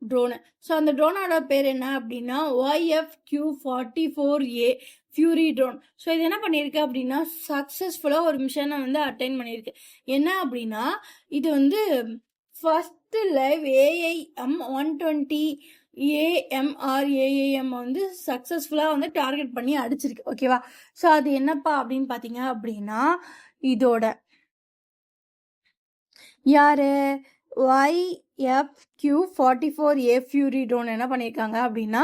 ட்ரோனு. ஸோ அந்த ட்ரோனோட பேர் என்ன அப்படின்னா YFQ-44A ஃபியூரி ட்ரோன். ஸோ இது என்ன பண்ணியிருக்கு அப்படின்னா சக்ஸஸ்ஃபுல்லாக ஒரு மிஷனை வந்து அட்டைன் பண்ணியிருக்கு. என்ன அப்படின்னா இது வந்து ஃபர்ஸ்ட் லைவ் AIM-120 AMRAAM வந்து சக்ஸஸ்ஃபுல்லாக வந்து டார்கெட் பண்ணி அடிச்சிருக்கு. ஓகேவா? ஸோ அது என்னப்பா அப்படின்னு பார்த்தீங்க அப்படின்னா இதோட யாரு YFQ-44A ஃபியூரி ட்ரோன் என்ன பண்ணியிருக்காங்க அப்படின்னா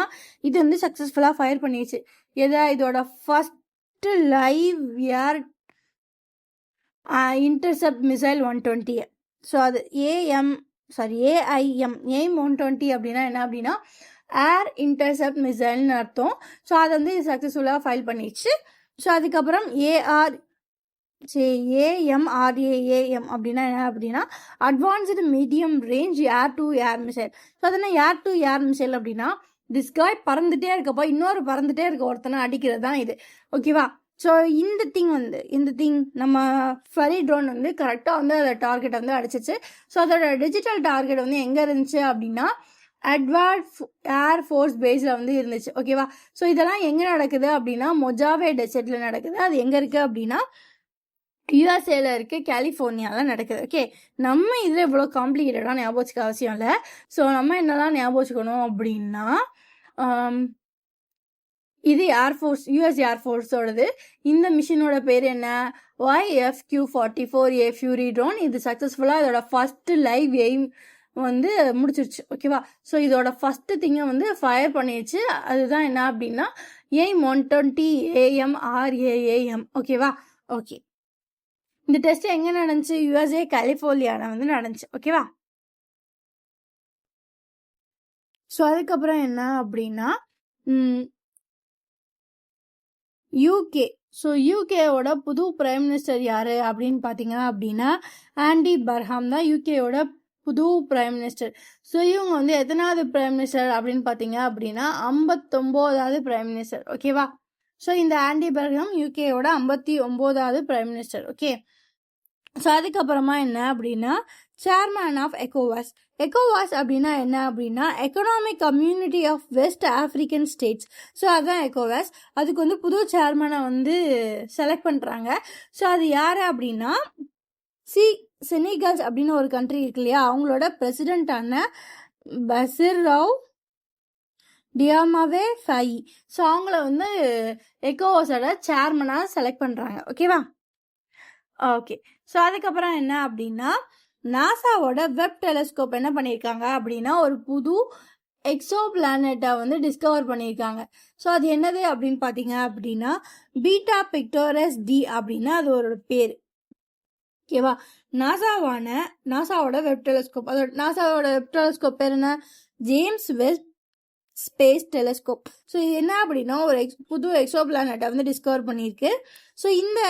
இது வந்து சக்ஸஸ்ஃபுல்லாக ஃபயர் பண்ணிடுச்சு. இதோட ஃபர்ஸ்ட் லைவ் ஏர் இன்டர்செப்ட் மிசைல் 120. ஸோ அது AIM-120 அப்படின்னா என்ன அப்படின்னா ஏர் இன்டர்செப்ட் மிசைல்னு அர்த்தம். ஸோ அதை வந்து சக்ஸஸ்ஃபுல்லாக ஃபைல் பண்ணிடுச்சு. ஸோ அதுக்கப்புறம் ஏஎம்ஆர்ஏஏஎம் அப்படின்னா என்ன அப்படின்னா advanced medium range air to air missile. So அதனால் ஏர் டு ஏர் மிசைல் அப்படின்னா திஸ் காய் பறந்துட்டே இருக்கப்போ இன்னொரு பறந்துட்டே இருக்க ஒருத்தனை அடிக்கிறது தான் இது. ஓகேவா? ஸோ இந்த திங் நம்ம ஃபரி ட்ரோன் வந்து கரெக்டாக வந்து அதை டார்கெட்டை வந்து அடிச்சிச்சு. ஸோ அதோட டிஜிட்டல் டார்கெட் வந்து எங்கே இருந்துச்சு அப்படின்னா அட்வான்ஸ் ஏர் ஃபோர்ஸ் பேஸில் வந்து இருந்துச்சு. ஓகேவா? ஸோ இதெல்லாம் எங்கே நடக்குது அப்படின்னா மொஜாவே டெசர்ட்டில் நடக்குது. அது எங்கே இருக்குது அப்படின்னா யூஎஸ்ஏல இருக்கு, கலிஃபோர்னியாவில் நடக்குது. ஓகே, நம்ம இதில் இவ்வளோ காம்ப்ளிகேட்டடாக ஞாபகம் வச்சுக்க அவசியம் இல்லை. ஸோ நம்ம என்னெல்லாம் ஞாபகம் வச்சுக்கணும் அப்படின்னா இது ஏர்ஃபோர்ஸ், யூஎஸ் ஏர்ஃபோர்ஸோடது. இந்த மிஷினோட பேர் என்ன? YFQ-44A fury drone. இது சக்ஸஸ்ஃபுல்லாக இதோட ஃபஸ்ட்டு லைவ் எய்ம் வந்து முடிச்சிருச்சு. ஓகேவா? ஸோ இதோட ஃபஸ்ட்டு திங்கை வந்து ஃபயர் பண்ணிடுச்சு. அதுதான் என்ன அப்படின்னா எய்ம் 120 AMRAAM. ஓகேவா? ஓகே, இந்த டெஸ்ட் எங்கே நடந்துச்சு? யூஎஸ்ஏ கலிஃபோர்னியாவில் வந்து நடந்துச்சு. ஓகேவா? ஸோ அதுக்கப்புறம் என்ன அப்படின்னா யூகே. ஸோ யூகேவோட புது பிரைம் மினிஸ்டர் யார் அப்படின்னு பார்த்தீங்க அப்படின்னா ஆண்டி பர்ஹாம் தான் யூகேவோட புது பிரைம் மினிஸ்டர். ஸோ இவங்க வந்து எத்தனாவது பிரைம் மினிஸ்டர் அப்படின்னு பார்த்தீங்க அப்படின்னா 59வது பிரைம் மினிஸ்டர். ஓகேவா? ஸோ இந்த ஆண்டி பர்ஹாம் யூகேவோட 59வது பிரைம் மினிஸ்டர். ஓகே, ஸோ அதுக்கப்புறமா என்ன அப்படின்னா சேர்மேன் ஆஃப் எக்கோவாஸ். எக்கோவாஸ் அப்படின்னா என்ன அப்படின்னா economic community of West African states. So அதுதான் எக்கோவாஸ். அதுக்கு வந்து புது சேர்மனை வந்து செலக்ட் பண்ணுறாங்க. ஸோ அது யார் அப்படின்னா செனிகல்ஸ் அப்படின்னு ஒரு கண்ட்ரி இருக்கு இல்லையா, அவங்களோட பிரசிடென்டான பசிர்ராவ் டியாமாவே ஃபை. ஸோ அவங்கள வந்து எக்கோவாஸோட சேர்மனாக செலக்ட் பண்ணுறாங்க. ஓகேவா? ஓகே, ஸோ அதுக்கப்புறம் என்ன அப்படின்னா நாசாவோட வெப் டெலஸ்கோப் என்ன பண்ணியிருக்காங்க அப்படின்னா ஒரு புது எக்ஸோ பிளானட்டை வந்து டிஸ்கவர் பண்ணியிருக்காங்க. ஸோ அது என்னது அப்படின்னு பார்த்தீங்க அப்படின்னா பீட்டா பிக்டோரஸ் டி அப்படின்னா அது ஒரு பேர். ஓகேவா? நாசாவோட வெப் டெலஸ்கோப், அதோட நாசாவோட வெப் டெலஸ்கோப் பேர் என்ன? James web space telescope. So இது என்ன அப்படின்னா ஒரு புது எக்ஸோ பிளானட்டை வந்து டிஸ்கவர் பண்ணியிருக்கு. ஸோ இந்த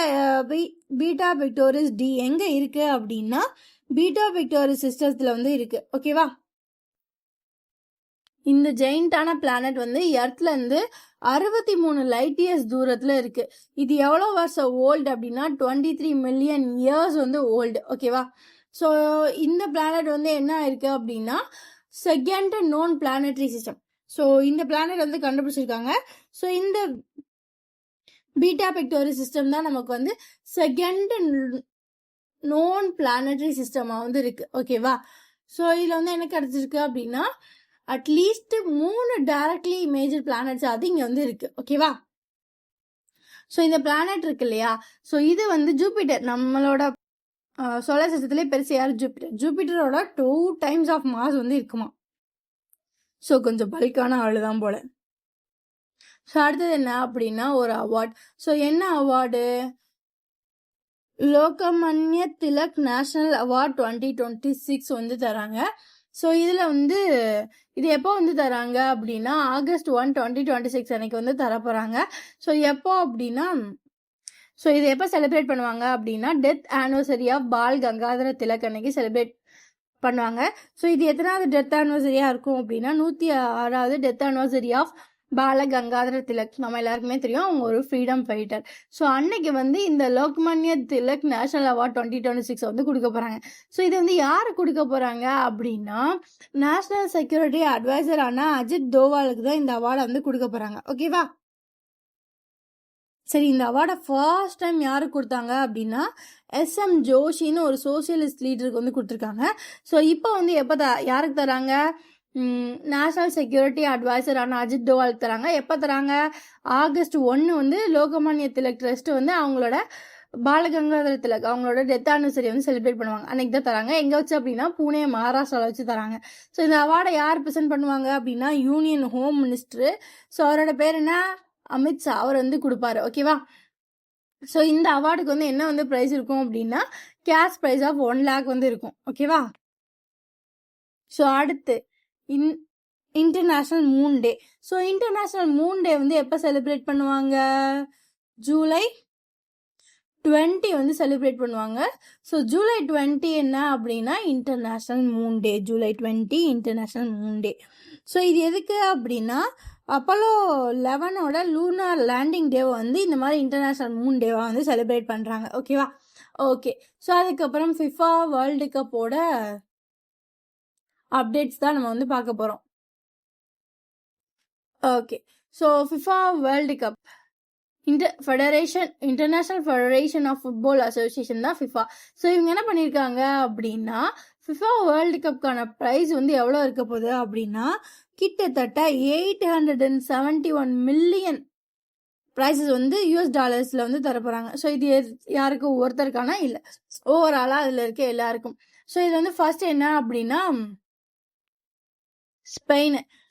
பீட்டா பிக்டோரிஸ் டி எங்கே இருக்குது அப்படின்னா பீட்டா பிக்டோரிஸ் சிஸ்டத்தில் வந்து இருக்குது. ஓகேவா? இந்த ஜெயிண்டான பிளானட் வந்து எர்த்லேருந்து 63 லைட் இயர்ஸ் தூரத்தில் இருக்குது. இது எவ்வளோ வருஷம் ஓல்டு அப்படின்னா 23 மில்லியன் இயர்ஸ் வந்து ஓல்டு. ஓகேவா? ஸோ இந்த பிளானட் வந்து என்ன இருக்குது அப்படின்னா second known planetary system. So இந்த பிளானட் வந்து கண்டுபிடிச்சிருக்காங்க. ஸோ இந்த பீட்டா பிக்டோரிஸ் சிஸ்டம் தான் நமக்கு வந்து செகண்ட் நோன் பிளானட்டரி சிஸ்டமாக வந்து இருக்குது. ஓகேவா? ஸோ இதில் வந்து என்ன கிடச்சிருக்கு அப்படின்னா அட்லீஸ்ட் 3 டைரக்ட்லி மேஜர் பிளானட்ஸ் அது இங்கே வந்து இருக்குது. ஓகேவா? ஸோ இந்த பிளானட் இருக்கு இல்லையா, ஸோ இது வந்து ஜூபிட்டர், நம்மளோட சோலார் சிஸ்டத்துலேயே பெருசு யார்? ஜூபிட்டரோட 2 டைம்ஸ் ஆஃப் மாஸ் வந்து இருக்குமா. ஸோ கொஞ்சம் பல்கான ஆள் தான் போல. ஸோ அடுத்தது என்ன அப்படின்னா ஒரு அவார்ட். ஸோ என்ன award? Lokmanya Tilak national award 2026 வந்து தராங்க. ஸோ இதில் வந்து இது எப்போ வந்து தராங்க அப்படின்னா August 1, 2026 அன்னைக்கு வந்து தரப்போகிறாங்க. ஸோ எப்போ அப்படின்னா ஸோ இது எப்போ செலிப்ரேட் பண்ணுவாங்க அப்படின்னா டெத் ஆனிவர்சரி ஆஃப் பால் கங்காதர திலக் அன்னைக்கு செலிப்ரேட் பண்ணுவாங்க. ஸோ இது எத்தனாவது டெத் ஆனிவர்சரியாக இருக்கும் அப்படின்னா 106வது death anniversary of Bal Gangadhar Tilak. நம்ம எல்லாருக்குமே தெரியும் அவங்க ஒரு ஃப்ரீடம் ஃபைட்டர். ஸோ அன்னைக்கு வந்து இந்த லோக்மான்ய திலக் நேஷனல் அவார்ட் 2026 வந்து கொடுக்க போகிறாங்க. ஸோ இது வந்து யாரு கொடுக்க போகிறாங்க அப்படின்னா நேஷனல் செக்யூரிட்டி அட்வைசரான அஜித் தோவாலுக்கு தான் இந்த அவார்டை வந்து கொடுக்க போகிறாங்க. ஓகேவா? சரி, இந்த அவார்டை ஃபர்ஸ்ட் டைம் யாருக்கு கொடுத்தாங்க அப்படின்னா SM ஜோஷின்னு ஒரு சோசியலிஸ்ட் லீடருக்கு வந்து கொடுத்துருக்காங்க. ஸோ இப்போ வந்து எப்போ யாருக்கு தராங்க? நேஷனல் செக்யூரிட்டி அட்வைசரான அஜித் தோவாலுக்கு தராங்க. எப்போ தராங்க? August 1 வந்து லோகமான்ய திலக் ட்ரஸ்ட் வந்து அவங்களோட பாலகங்காதர திலக் அவங்களோட டெத் ஆனிவர்சரி வந்து செலிப்ரேட் பண்ணுவாங்க. அன்னைக்கு தான் தராங்க. எங்கே வச்சு அப்படின்னா புனே, மகாராஷ்டிராவில் வச்சு தராங்க. ஸோ இந்த அவார்டை யார் ப்ரெசென்ட் பண்ணுவாங்க அப்படின்னா யூனியன் ஹோம் மினிஸ்டர். ஸோ அவரோட பேர் என்ன? அமித்ஷா. அவர் வந்து கொடுப்பாரு. ஓகேவா? ஸோ இந்த அவார்டுக்கு வந்து என்ன வந்து ப்ரைஸ் இருக்கும் அப்படின்னா கேஷ் ப்ரைஸ் ஆஃப் 1 lakh வந்து இருக்கும். ஓகேவா? ஸோ அடுத்து international moon day. So international moon day வந்து எப்போ செலிப்ரேட் பண்ணுவாங்க? ஜூலை 20 வந்து செலிப்ரேட் பண்ணுவாங்க. ஸோ ஜூலை 20 என்ன அப்படின்னா international moon day. July 20 international moon day. So இது எதுக்கு அப்படின்னா அப்போலோ 11ஓட லூனார் லேண்டிங் டேவை வந்து இந்த மாதிரி இன்டர்நேஷ்னல் மூன் டேவாக வந்து செலிப்ரேட் பண்ணுறாங்க. ஓகேவா? ஓகே. ஸோ அதுக்கப்புறம் ஃபிஃபா வேர்ல்டு கப்போட அப்டேட்ஸ் தான் நம்ம வந்து பார்க்க போகிறோம். Okay. So FIFA world cup international federation of football association தான் ஃபிஃபா. ஸோ இவங்க என்ன பண்ணியிருக்காங்க அப்படின்னா ஃபிஃபா வேர்ல்டு கப்கான ப்ரைஸ் வந்து எவ்வளோ இருக்க போகுது அப்படின்னா கிட்டத்தட்ட 871 மில்லியன் ப்ரைஸஸ் வந்து US டாலர்ஸில் வந்து தரப்போகிறாங்க. ஸோ இது யாருக்கும் ஒருத்தருக்கான இல்லை, ஓவராலாக அதில் இருக்க எல்லாருக்கும். ஸோ இது வந்து ஃபர்ஸ்ட் என்ன அப்படின்னா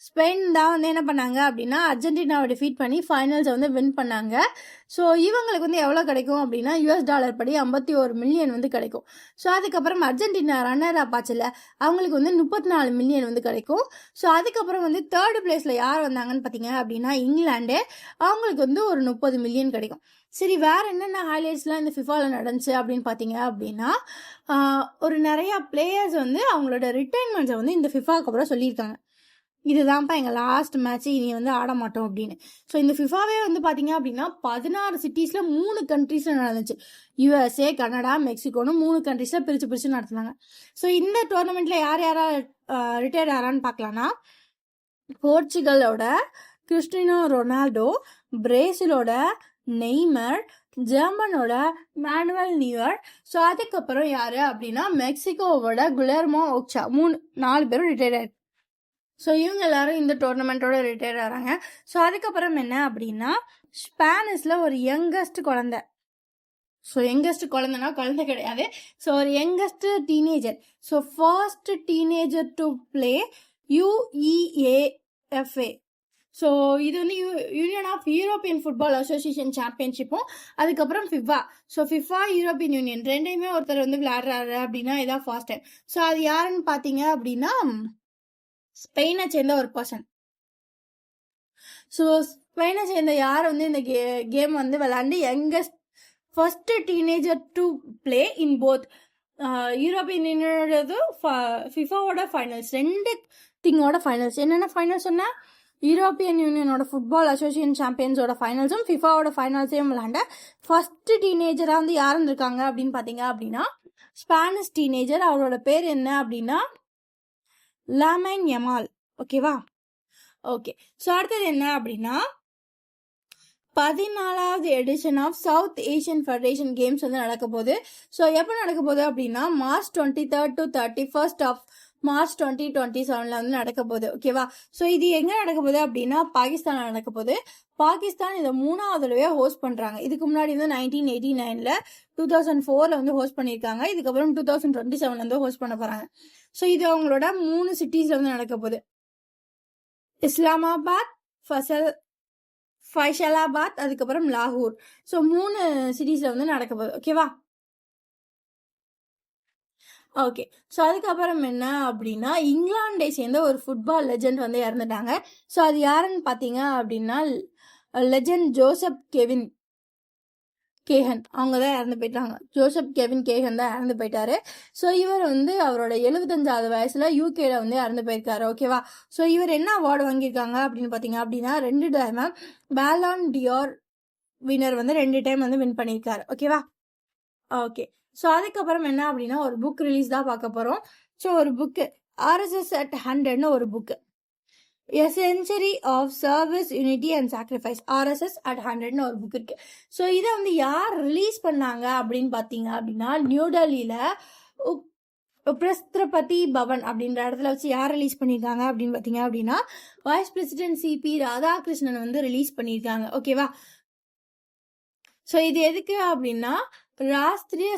ஸ்பெயின் தான் வந்து என்ன பண்ணாங்க அப்படின்னா அர்ஜென்டினாவை டிஃபீட் பண்ணி ஃபைனல்ஸை வந்து வின் பண்ணாங்க. ஸோ இவங்களுக்கு வந்து எவ்வளோ கிடைக்கும் அப்படின்னா US டாலர் படி 51 மில்லியன் வந்து கிடைக்கும். ஸோ அதுக்கப்புறம் அர்ஜென்டினா ரன்னர் அப் ஆச்சுல, அவங்களுக்கு வந்து 34 மில்லியன் வந்து கிடைக்கும். ஸோ அதுக்கப்புறம் வந்து தேர்ட் பிளேஸில் யார் வந்தாங்கன்னு பார்த்தீங்க அப்படின்னா இங்கிலாண்டு, அவங்களுக்கு வந்து ஒரு 30 மில்லியன் கிடைக்கும். சரி, வேற என்னென்ன ஹைலைட்ஸ்லாம் இந்த ஃபிஃபாவில் நடந்துச்சு அப்படின்னு பார்த்தீங்க அப்படின்னா ஒரு நிறையா பிளேயர்ஸ் வந்து அவங்களோட ரிட்டைர்மெண்ட்ஸை வந்து இந்த ஃபிஃபாவுக்கு அப்புறம் சொல்லியிருக்காங்க. இதுதான்ப்பா எங்கள் லாஸ்ட் மேட்ச், இனி வந்து ஆட மாட்டோம் அப்படின்னு. ஸோ இந்த ஃபிஃபாவே வந்து பார்த்தீங்க அப்படின்னா 16 சிட்டிஸில் 3 கண்ட்ரீஸில் நடந்துச்சு. USA, கனடா, மெக்சிகோன்னு 3 கண்ட்ரீஸில் பிரித்து நடத்துனாங்க. ஸோ இந்த டோர்னமெண்ட்டில் யார் ரிட்டையர்ட் ஆகிறான்னு பார்க்கலான்னா போர்ச்சுகலோட கிறிஸ்டினோ ரொனால்டோ, பிரேசிலோட நெய்மர், ஜெர்மனோட மேனுவல் நியூயர். ஸோ அதுக்கப்புறம் யார் அப்படின்னா மெக்சிகோவோட குலெர்மோ ஓக்சா, 4 பேரும் ரிட்டையர்ட் ஆயிருக்கு. ஸோ இவங்க எல்லாரும் இந்த டோர்னமெண்ட்டோட ரிட்டையர் ஆகிறாங்க. ஸோ அதுக்கப்புறம் என்ன அப்படின்னா ஸ்பானிஷில் ஒரு யங்கஸ்ட் குழந்தை. ஸோ யங்கஸ்ட் குழந்தைனா குழந்தை கிடையாது, ஸோ ஒரு youngest teenager. So first teenager to play UEFA. So இது வந்து union of European football association சாம்பியன்ஷிப்பும் அதுக்கப்புறம் FIFA. So FIFA European union ரெண்டையுமே ஒருத்தர் வந்து விளையாடுறாரு அப்படின்னா இதான் ஃபர்ஸ்ட் டைம். ஸோ அது யாருன்னு பார்த்தீங்க அப்படின்னா ஸ்பெயினை சேர்ந்த ஒரு பர்சன். ஸோ ஸ்பெயினை சேர்ந்த யார் வந்து இந்த கேம் வந்து விளையாண்டு youngest first teenager to play in both European யூனியனோடது ஃபிஃபாவோட ஃபைனல்ஸ், 2 திங்கோட ஃபைனல்ஸ். என்னென்ன ஃபைனல்ஸ் சொன்னா யூரோப்பியன் யூனியனோட ஃபுட்பால் அசோசியேஷன் சாம்பியன்ஸோட ஃபைனல்ஸும் ஃபிஃபாவோட ஃபைனல்ஸையும் விளையாண்ட ஃபர்ஸ்ட் டீனேஜராக வந்து யார் இருந்திருக்காங்க அப்படின்னு பார்த்தீங்க அப்படின்னா ஸ்பானிஷ் டீனேஜர். அவரோட பேர் என்ன அப்படின்னா லாமைன் யமால். ஓகேவா? ஓகே. ஸோ அடுத்தது என்ன அப்படின்னா 14வது edition of South Asian federation games வந்து நடக்க போகுது. ஸோ எப்போ நடக்க போகுது அப்படின்னா March 23rd to 31st of March 2027 வந்து நடக்க போகுது. ஓகேவா? ஸோ இது எங்கே நடக்க போகுது அப்படின்னா பாகிஸ்தானில் நடக்க போகுது. பாகிஸ்தான் இதை 3வது தடவையாக ஹோஸ்ட் பண்ணுறாங்க. இதுக்கு முன்னாடி வந்து 1989ல் 2004 வந்து ஹோஸ்ட் பண்ணியிருக்காங்க. இதுக்கப்புறம் 2027 வந்து ஹோஸ்ட் பண்ண போகிறாங்க. ஸோ இது அவங்களோட 3 சிட்டிஸில் வந்து நடக்க போகுது. இஸ்லாமாபாத், ஃபைசலாபாத், அதுக்கப்புறம் லாகூர். ஸோ 3 சிட்டிஸில் வந்து நடக்க போகுது. ஓகேவா? ஓகே. ஸோ அதுக்கப்புறம் என்ன அப்படின்னா இங்கிலாண்டை சேர்ந்த ஒரு ஃபுட்பால் லெஜண்ட் வந்து இறந்துட்டாங்க. ஸோ அது யாருன்னு பார்த்தீங்க அப்படின்னா லெஜண்ட் ஜோசப் கேஹன், அவங்க தான் இறந்து போயிட்டாங்க. ஜோசப் கெவின் கேஹன் தான் இறந்து போயிட்டாரு. ஸோ இவர் வந்து அவரோட 75வது வயசுல UKல வந்து இறந்து போயிருக்காரு. ஓகேவா? ஸோ இவர் என்ன அவார்டு வாங்கியிருக்காங்க அப்படின்னு பார்த்தீங்க அப்படின்னா 2 டைம் பேலான் டியோர் வினர் வந்து 2 டைம் வந்து வின் பண்ணியிருக்காரு. ஓகேவா? ஓகே. ஸோ அதுக்கப்புறம் என்ன அப்படின்னா ஒரு புக் ரிலீஸ் தான் பார்க்க போகிறோம். ஸோ ஒரு புக்கு RSS at 100ன்னு ஒரு book, A Century of Service, Unity and Sacrifice, RSS at 100ன்னு ஒரு புக் இருக்கு. ஸோ இதை வந்து யார் ரிலீஸ் பண்ணாங்க அப்படின்னு பார்த்தீங்க அப்படின்னா நியூ டெல்லியில் உபராஷ்டிரபதி பவன் அப்படின்ற இடத்துல வச்சு யார் ரிலீஸ் பண்ணியிருக்காங்க அப்படின்னு பார்த்தீங்க அப்படின்னா வைஸ் பிரசிடென்ட் CP ராதாகிருஷ்ணன் வந்து ரிலீஸ் பண்ணியிருக்காங்க. ஓகேவா? ஸோ இது எதுக்கு அப்படின்னா ராஷ்டிரிய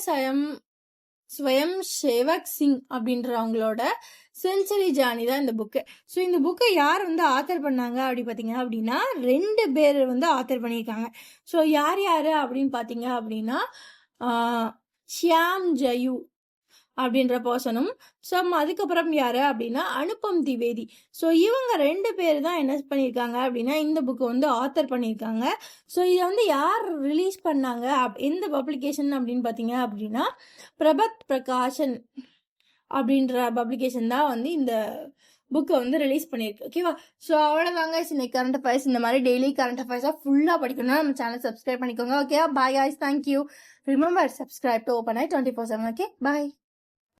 ஸ்வயம் சேவக் சிங் அப்படின்றவங்களோட சென்சுரி ஜானி தான் இந்த புக்கு. ஸோ இந்த புக்கை யார் வந்து ஆத்தர் பண்ணாங்க அப்படி பார்த்தீங்க அப்படின்னா 2 பேர் வந்து ஆத்தர் பண்ணியிருக்காங்க. ஸோ யார் அப்படின்னு பார்த்தீங்க அப்படின்னா ஷியாம் ஜயூ அப்படின்ற பர்சனும். ஸோ அதுக்கப்புறம் யாரு அப்படின்னா அனுபம் திவேதி. ஸோ இவங்க 2 பேர் தான் என்ன பண்ணியிருக்காங்க அப்படின்னா இந்த புக்கை வந்து ஆத்தர் பண்ணியிருக்காங்க. ஸோ இதை வந்து யார் ரிலீஸ் பண்ணாங்க எந்த பப்ளிகேஷன் அப்படின்னு பார்த்தீங்க அப்படின்னா பிரபத் பிரகாஷன் அப்படின்ற பப்ளிகேஷன் தான் வந்து இந்த புக்கை வந்து ரிலீஸ் பண்ணியிருக்கு. ஓகேவா? ஸோ அவ்வளோதாங்க இன்னைக்கு கரண்ட் அஃபேர்ஸ். இந்த மாதிரி டெய்லி கரண்ட் அஃபேர்ஸாக ஃபுல்லாக படிக்கணும்னா நம்ம சேனல் சப்ஸ்கிரைப் பண்ணிக்கோங்க. Okay, bye guys, thank you. Remember, subscribe to open I 24/7. Okay, bye.